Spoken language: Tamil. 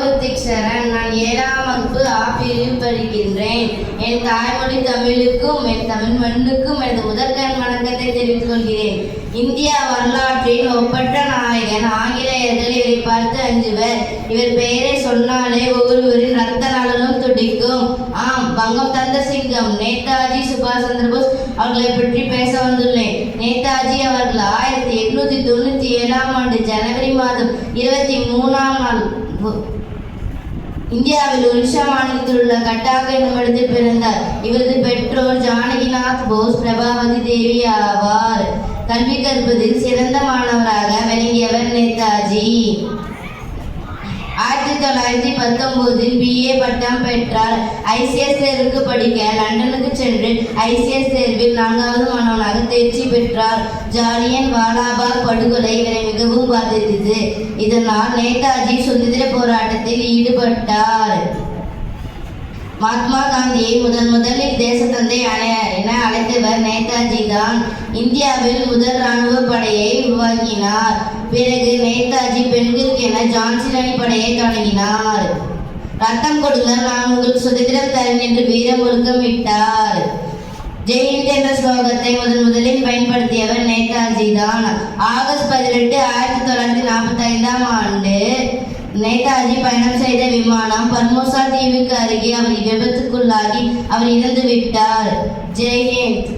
ரித்திக் சரண். நான் 7ஆம் வகுப்பு பிரிவில் படிக்கின்றேன். என் தாய்மொழி தமிழுக்கும் என் தமிழ் மண்ணுக்கும் எனது முதற்கண் வணக்கத்தை தெரிவித்துக் கொள்கிறேன். இந்தியா வரலாற்றின் ஒப்பற்ற நாயகன். ஆங்கிலேயர்கள் இவரை பார்த்து அஞ்சுவர். இவர் பெயரை சொன்னாலே ஒவ்வொருவரின் ரத்த நாளலும் துடிக்கும். ஆம், வங்கம் தந்த சிங்கம் நேதாஜி சுபாஷ் சந்திரபோஸ் அவர்களை பற்றி பேச வந்துள்ளேன். நேதாஜி அவர்கள் 1897ஆம் ஆண்டு ஜனவரி மாதம் 23ஆம் நாள் இந்தியாவில் ஒரிஷா மாநிலத்தில் உள்ள கட்டாக் என்னும் இடத்தில் பிறந்தார். இவரது பெற்றோர் ஜானகிநாத் போஸ், பிரபாவதி தேவி ஆவார். கல்வி கற்பதில் சிறந்த மாணவராக விளங்கியவர் நேதாஜி. 1919இல் BA பட்டம் பெற்றார். ICS தேர்வுக்கு படிக்க லண்டனுக்கு சென்று ICS தேர்வில் 4வது மாணவனாக தேர்ச்சி பெற்றார். ஜாலியன் வாலாபாக் படுகொலை இவரை மிகவும் பாதித்தது. இதனால் நேதாஜி சுதந்திர போராட்டத்தில் ஈடுபட்டார். மகாத்மா காந்தியை முதலில் தேசத்தந்தை என அழைத்தவர் நேதாஜி தான். இந்தியாவில் முதல் இராணுவ படையை உருவாக்கினார். பிறகு நேதாஜி பெண்களுக்கென ஜான்சி ராணி படையை தொடங்கினார். ரத்தம் கொடுங்கள், நான் உங்களுக்கு சுதந்திரம் தரேன் என்று வீர முழக்கமிட்டார். ஜெயஹிந்த் என்ற ஸ்லோகத்தை முதலில் பயன்படுத்தியவர் நேதாஜி தான். ஆகஸ்ட் 18, 1945ஆம் ஆண்டு நேதாஜி பயணம் செய்த விமானம் பர்மோசா தீவுக்கு அருகே அவர் விபத்துக்குள்ளாகி அவர் இறந்து விட்டார். ஜெய்ஹிந்த்.